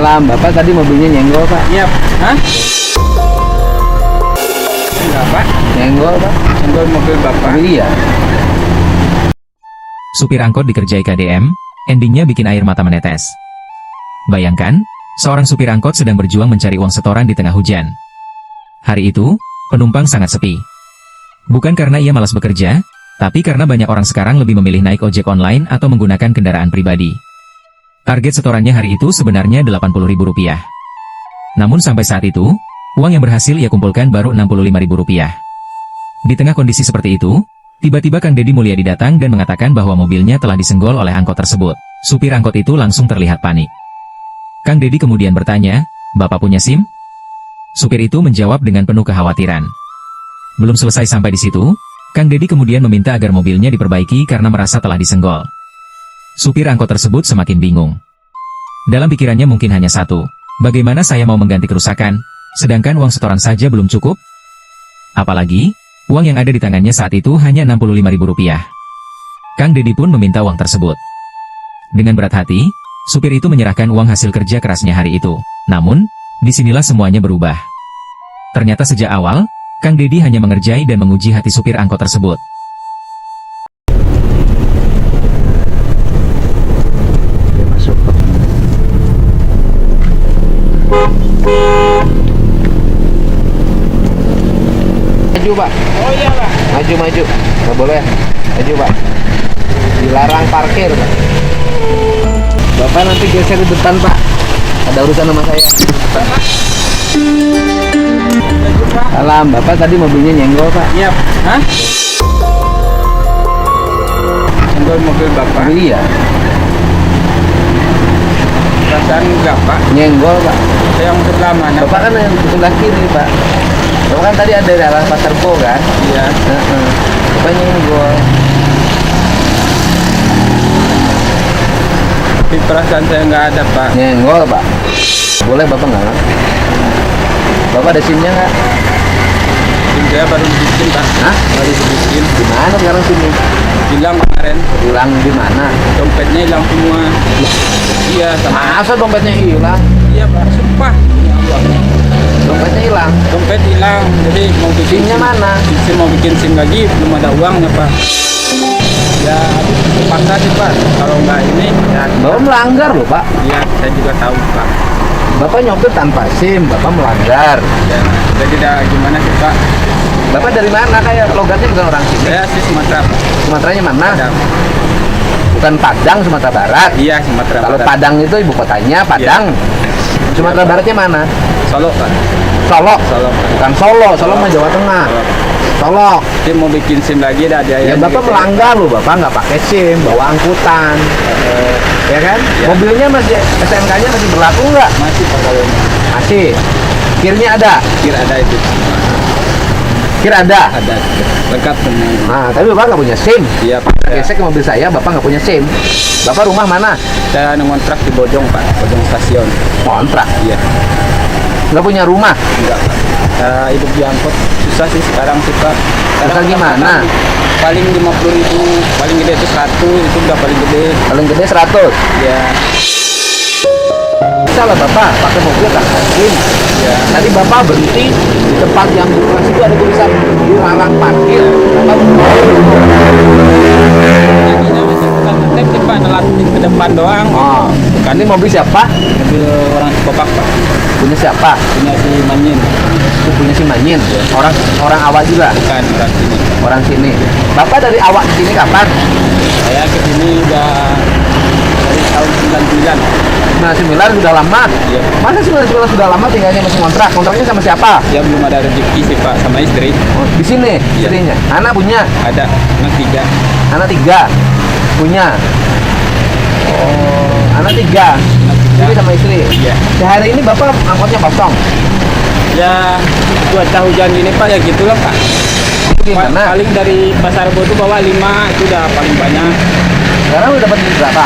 Salam, Bapak tadi mobilnya nyenggol, Pak. Iya. Hah? Enggak, Pak. Nyenggol, Pak. Nyenggol mobil Bapak. Mobil iya. Supir angkot dikerjai KDM, endingnya bikin air mata menetes. Bayangkan, seorang supir angkot sedang berjuang mencari uang setoran di tengah hujan. Hari itu, penumpang sangat sepi. Bukan karena ia malas bekerja, tapi karena banyak orang sekarang lebih memilih naik ojek online atau menggunakan kendaraan pribadi. Target setorannya hari itu sebenarnya Rp80.000. Namun sampai saat itu, uang yang berhasil ia kumpulkan baru Rp65.000. Di tengah kondisi seperti itu, tiba-tiba Kang Deddy Mulyadi datang dan mengatakan bahwa mobilnya telah disenggol oleh angkot tersebut. Supir angkot itu langsung terlihat panik. Kang Deddy kemudian bertanya, "Bapak punya SIM?" Supir itu menjawab dengan penuh kekhawatiran. Belum selesai sampai di situ, Kang Deddy kemudian meminta agar mobilnya diperbaiki karena merasa telah disenggol. Supir angkot tersebut semakin bingung. Dalam pikirannya mungkin hanya satu, bagaimana saya mau mengganti kerusakan, sedangkan uang setoran saja belum cukup? Apalagi, uang yang ada di tangannya saat itu hanya Rp65.000. Kang Deddy pun meminta uang tersebut. Dengan berat hati, supir itu menyerahkan uang hasil kerja kerasnya hari itu. Namun, disinilah semuanya berubah. Ternyata sejak awal, Kang Deddy hanya mengerjai dan menguji hati supir angkot tersebut. Masuk. Maju, Pak. Oh iya, Pak. Maju. Nggak boleh. Maju, Pak. Dilarang parkir, Pak. Bapak nanti geser di depan, Pak. Ada urusan sama saya. Salam, Bapak tadi mobilnya nyenggol, Pak. Iya. Hah? Nyenggol mobil Bapak. Mobil iya. Perasaan enggak, Pak. Nyenggol, Pak. Yang sebelah mana? Bapak kan yang di sebelah kiri, Pak. Bapak kan tadi ada di arah Pasar Bo, kan? Iya. Bapak nyenggol. Tapi perasaan saya nggak ada, Pak. Nyenggol, Pak. Boleh Bapak nggak? Bapak ada SIM-nya nggak? SIM saya baru dibikin, Pak. Hah? Baru dibikin. Di mana sekarang SIM-nya? Hilang kemarin. Hilang di mana? Dompetnya hilang semua. Iya, sama. Masa dompetnya hilang? Iya, Pak. Sumpah. Dompetnya hilang. Dompet hilang. Jadi mau bikin SIM-nya mana? SIM mau bikin SIM lagi belum ada uangnya, Pak. Ya, habis terpaksa sih, Pak. Kalau nggak ini, ya. Bapak melanggar loh, Pak. Iya, saya juga tahu, Pak. Bapak nyopir tanpa SIM, Bapak melanggar. Ya, saya tidak gimana sih, Pak. Bapak dari mana? Kayak logatnya bukan orang sini. Saya sih Sumatera, Pak. Sumateranya mana? Padang. Bukan Padang, Sumatera Barat. Iya, Sumatera Kalau Barat. Padang itu ibu kotanya, Padang. Sumatera Baratnya mana? Solo, Pak. Solo. Solo. Bukan Solo, Solo mah Jawa Tengah. Solo. Dia mau bikin SIM lagi ada Ya Bapak melanggar loh, Bapak nggak pakai SIM, bawa angkutan. Ya kan? Ya. Mobilnya masih, STNK-nya masih berlaku nggak? masih, Pak, kalau ini. Masih. Kirnya ada? Kira ada itu. Kir ada? Ada. Lengkap semua. Nah, tapi Bapak nggak punya SIM. Iya, Pak. Gesek ke mobil saya, Bapak nggak punya SIM. Bapak rumah mana? Saya ngontrak di Bojong, Pak. Bojong stasiun. Kontrak. Iya. Nggak punya rumah. Enggak, Pak. Hidup di angkot susah sih sekarang sih, Pak. Susah gimana? Paling 50.000, paling gede itu 100, itu udah paling gede. Paling gede 100. Ya, Bisa lah Bapak pakai mobil tanpa SIM. ya. Tadi Bapak berhenti di tempat yang di situ ada tulisan dilarang parkir. Bapak Jadinya masih bukan ngetek sih, Pak. Nelatin ke depan doang. Oh, Bukan ini mobil siapa? mobil orang Kopak, Pak. Punya siapa? Punya si Manyin. Itu punya si Manyin. Orang awak juga. Bukan orang sini. Orang sini. Bapak dari awak ke sini kapan? Saya ke sini udah dari tahun 99. 99 sudah lama. Iya. Masa 99 sudah lama tinggalnya masih kontrak? Kontraknya sama siapa? Ya belum ada rezeki sih, Pak, sama istri. Oh, di sini Iya. istrinya. Anak punya? Ada anak 3. Anak 3 punya. Oh, anak 3. Jadi sama istri. Iya. Sehari ini Bapak angkotnya kosong. Ya cuaca hujan gini, Pak, ya gitulah, Pak. Gimana? Paling dari Pasar Bo itu bawa 5, itu udah paling banyak. Sekarang udah dapat berapa?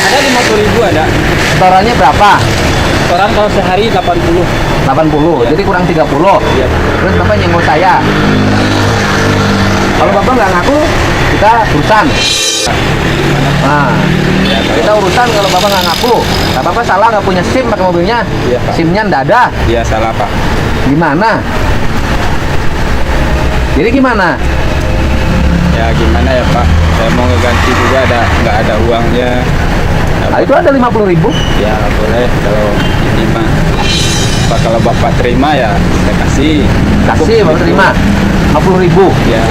Ada 50.000 ada. Setorannya berapa? Orang kalau sehari 80. 80. Iya. Jadi kurang 30. Iya. Terus Bapak nyenggol saya. Kalau Bapak nggak ngaku, kita urusan. Nah, kita urusan kalau bapak nggak ngaku. Nggak apa-apa, salah nggak punya SIM pakai mobilnya. Iya, Pak. SIM-nya nggak ada. Iya salah Pak. Gimana? Jadi gimana? Ya gimana ya Pak, saya mau ngeganti juga nggak ada uangnya. Nah, itu ada 50.000. Ya boleh kalau ini mah. Pak, kalau Bapak terima ya saya kasih. Kasih bapak terima 50.000. Ya,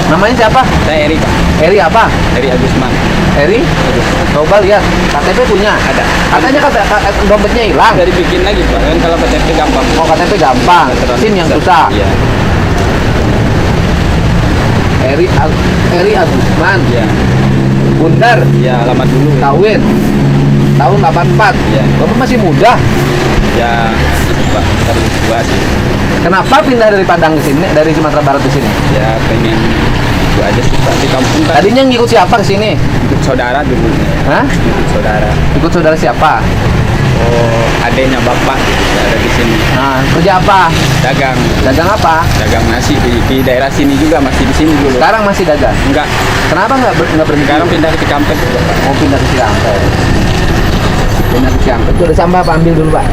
Namanya siapa? saya Eri Pak. Eri apa? Eri Agusman. Eri? Coba lihat. KTP punya? Ada. Katanya dompetnya hilang. Dari bikin lagi Pak, kan kalau KTP gampang. Oh, KTP gampang. SIM yang susah. Iya. Eri Agusman. Iya. Bundar. Ya alamat dulu. Ya. Kawin. Tahun 84. Iya. Bapak masih muda. Ya itu Pak, terus dua sih. Kenapa pindah dari Padang ke sini, dari Sumatera Barat ke sini? Ya pengen itu aja sih Pak, di kampung kan. Tadinya ngikut siapa ke sini? Ikut saudara dulu. Hah? Ikut saudara. Ikut saudara siapa? Oh, adanya bapak ada di sini. Nah, kerja apa? Dagang, Dagang apa? dagang nasi di daerah sini juga, masih di sini dulu. Sekarang masih dagang. Enggak, Kenapa nggak berhenti? sekarang pindah ke Cikampek juga Pak. Mau pindah ke Cikampek. Pindah ke Cikampek. Itu ada sampah apa? Ambil dulu, Pak.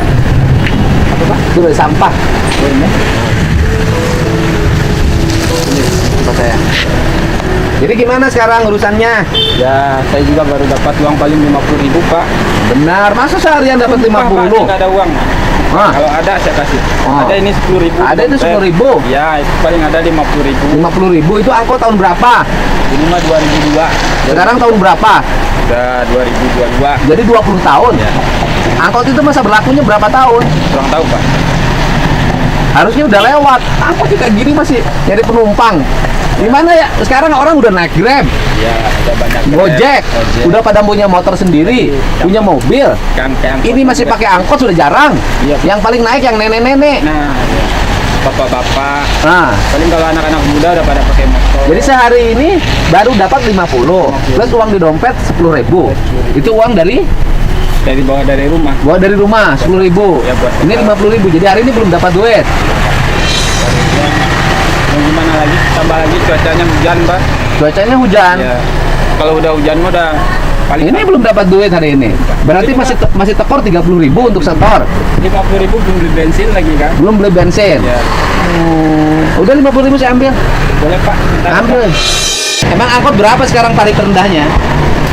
Apa, Pak? Itu ada sampah. Oh, ini. Ini tempat saya. Jadi gimana sekarang urusannya? Ya, saya juga baru dapat uang paling 50.000 Pak. Benar, masa seharian dapat Pak, 50? nggak ada uang. Hah? Kalau ada saya kasih. Oh. Ada ini 10.000. Ada itu 10.000? Ya, itu paling ada 50.000. 50.000 itu angkot tahun berapa? Ini mah 2002. Sekarang tahun berapa? Udah 2022. Jadi 20 tahun. Ya, Angkot itu masa berlakunya berapa tahun? kurang tahu Pak. Harusnya udah lewat. Angkot kayak gini masih nyari penumpang. Gimana ya? Sekarang orang udah naik Grab, Ya, ada banyak. Gojek, udah pada punya motor sendiri, punya mobil. kan kayak Ini masih pakai angkot sudah jarang. Iya. Yang paling naik yang nenek-nenek. Nah, ya. Bapak-bapak. Nah, Paling kalau anak-anak muda udah pada pakai motor. jadi sehari ini baru dapat 50 plus uang di dompet 10.000. Itu uang dari dari rumah. rumah 10.000. Ya, buat Ini 50.000. Jadi hari ini belum dapat duit. Mau gimana lagi? Tambah lagi cuacanya hujan, Pak. Cuacanya hujan. Ya. Kalau udah hujan mah udah paling Ini belum dapat duit hari ini. Berarti masih tekor 30.000 untuk setor. 50.000 belum beli bensin lagi kan? Belum beli bensin. Ya. Udah 50.000 saya ambil. Boleh, Pak. Kita Ambil. Emang angkot berapa sekarang tarif terendahnya?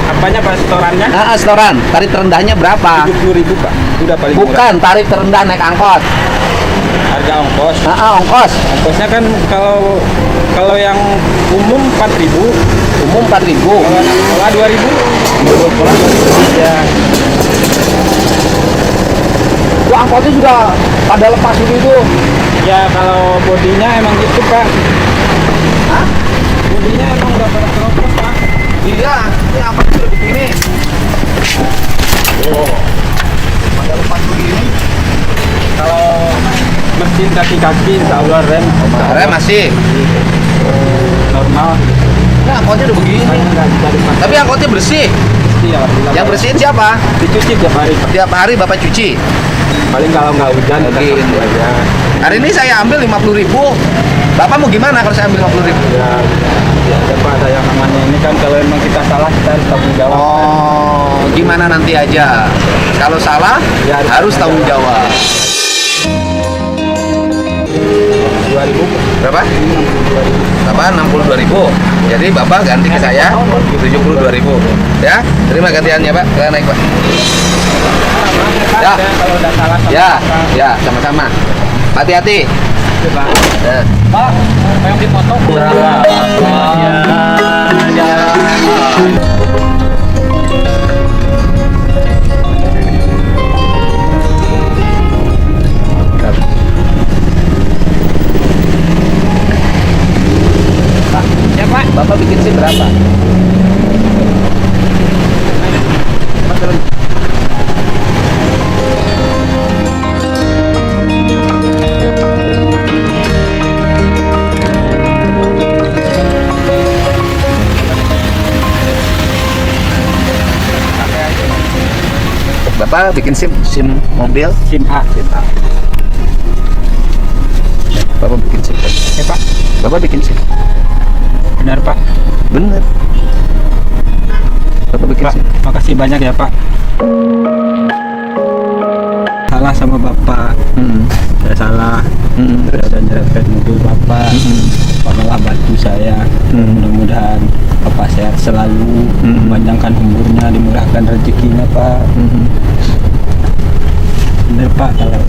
apanya Pak setorannya? Setoran. Tarif terendahnya berapa? 70.000, Pak. Udah paling murah. Bukan tarif terendah naik angkot. Harga ongkos. Ongkos. Ongkosnya kan kalau yang umum 4.000, Umum 4.000. kalau anak sekolah 2.000. Sekolah 2.000. Ya. Wah, angkotnya sudah pada lepas itu. Ya kalau bodinya emang gitu, Pak. Hah? Bodinya emang udah pada keropos, Pak. Iya, ini angkot sudah begini. Oh, pada lepas begini. Kalau mesin kaki-kaki insya Allah rem Rem masih. normal. Nah, angkotnya udah begini. Nggak bisa dipakai. Tapi angkotnya bersih. Iya, alhamdulillah, Yang Pak. bersihin siapa? dicuci tiap hari, Pak. Tiap hari Bapak cuci. Paling kalau nggak hujan kita Gitu. sapu aja. Hari ini saya ambil 50.000. Bapak mau gimana kalau saya ambil 50.000? Ya Pak, ada yang namanya ini kan kalau emang kita salah kita harus tanggung jawab. Oh, gimana nanti aja. Kalau salah Ya, harus tanggung jawab. 2.000. Berapa? 62.000. Jadi Bapak ganti ke saya 72.000. Ya, terima gantiannya Pak. Naik Pak. Ya. Kalau udah salah sama Ya, Pak. ya, sama-sama. Hati-hati. Pak. Ya. Pak, yang dipotong. Ya Pak, Bapak bikin SIM berapa? Bapak bikin SIM mobil. SIM A. Bapak bikin SIM. Pak. Bapak bikin SIM. Benar Pak. Bener. Bapak bikin Pak, SIM. makasih banyak ya Pak. Salah sama Bapak. Saya salah. Saya nyerempet mobil Bapak. Bapak malah bantu saya. Mudah-mudahan Bapak sehat selalu, memanjangkan umurnya, dimurahkan rezekinya Pak. Bener Pak, kalau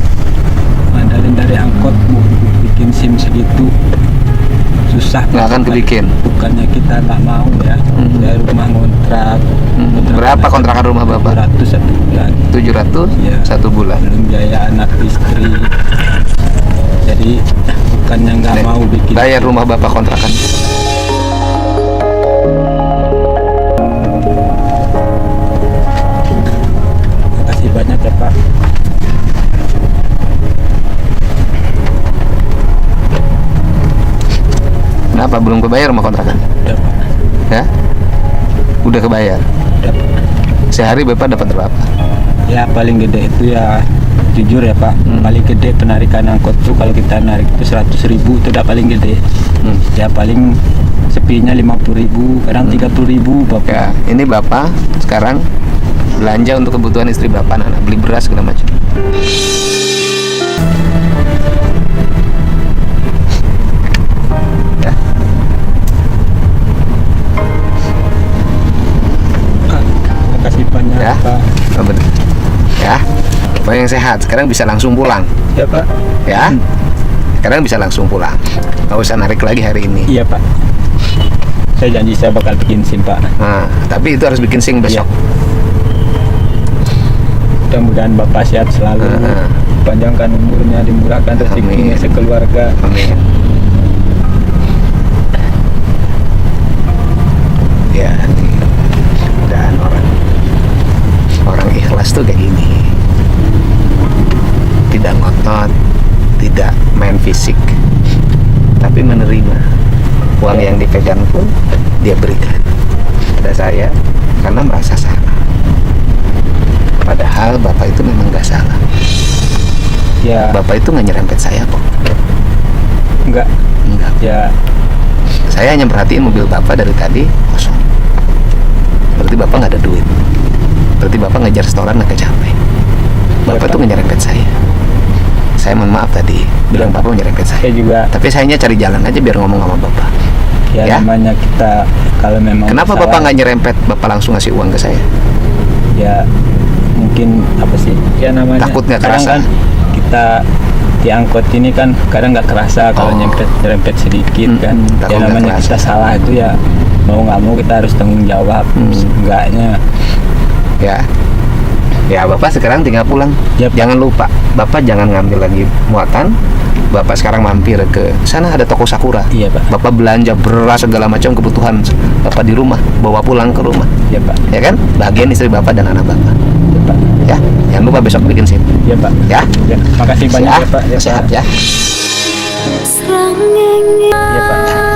mandalin dari angkot mau bikin SIM segitu susah Nggak akan kebikin. Bukannya kita nggak mau ya, dari rumah ngontrak. Berapa kontrakan rumah Bapak? 700 satu bulan. 700 Iya. 1 bulan. Belum biaya anak istri. Jadi bukannya nggak Nih, mau bikin. bayar rumah Bapak kontrakan. Makasih banyak ya Pak. Kenapa belum kebayar rumah kontrakan? Udah Pak. Ya? Udah kebayar. Udah Pak. Sehari Bapak dapat berapa? Ya paling gede itu ya, jujur ya Pak, paling gede penarikan angkot tuh kalau kita narik itu 100.000 itu udah paling gede. Ya paling sepinya 50.000, kadang 30.000 Bapak. Ya, ini Bapak sekarang belanja untuk kebutuhan istri Bapak, anak beli beras segala macam. Ya, Makasih banyak ya, Pak. oh, bener. Ya, Bapak yang sehat. Sekarang bisa langsung pulang. Ya Pak. Ya, sekarang bisa langsung pulang. Nggak usah narik lagi hari ini. Iya Pak. Saya janji saya bakal bikin SIM Pak. Nah, tapi itu harus bikin SIM besok. Mudah-mudahan Bapak sehat selalu, panjangkan umurnya, dimurahkan rezekinya Amin. sekeluarga. Amin. Ya, ini dan orang ikhlas tuh kayak gini. Tidak ngotot, tidak main fisik, tapi menerima uang yang dipegang pun dia berikan pada saya karena merasa salah. Padahal Bapak itu memang nggak salah. Ya, Bapak itu nggak nyerempet saya kok. enggak. Enggak. Ya, Saya hanya perhatiin mobil Bapak dari tadi kosong. Berarti Bapak nggak ada duit. Berarti Bapak ngejar setoran nggak capek. Bapak Pak. tuh nggak nyerempet saya. Saya mohon maaf tadi bilang Bapak nyerempet saya. saya juga Tapi saya hanya cari jalan aja biar ngomong sama Bapak. ya, Ya. namanya kita kalau memang Kenapa salah, Bapak nggak nyerempet? Bapak langsung ngasih uang ke saya. ya mungkin apa sih? Ya namanya Takut nggak kadang kerasa? kan kita di angkot ini kan kadang nggak kerasa kalau Oh. nyerempet sedikit kan. takut Ya nggak namanya kerasa. kita salah itu ya mau nggak mau kita harus tanggung jawab. Enggaknya Ya. Ya Bapak sekarang tinggal pulang. Ya, Pak. Jangan lupa, Bapak jangan ngambil lagi muatan. Bapak sekarang mampir ke sana, ada toko Sakura. Iya Pak. Bapak belanja beras segala macam kebutuhan Bapak di rumah, bawa pulang ke rumah. Ya Pak. Ya kan? Bagian istri Bapak dan anak Bapak. Ya Pak. Ya, jangan lupa besok bikin SIM. Ya Pak. Ya, Ya, makasih banyak ya Pak. Ya, sehat Pak. ya. Ya Pak.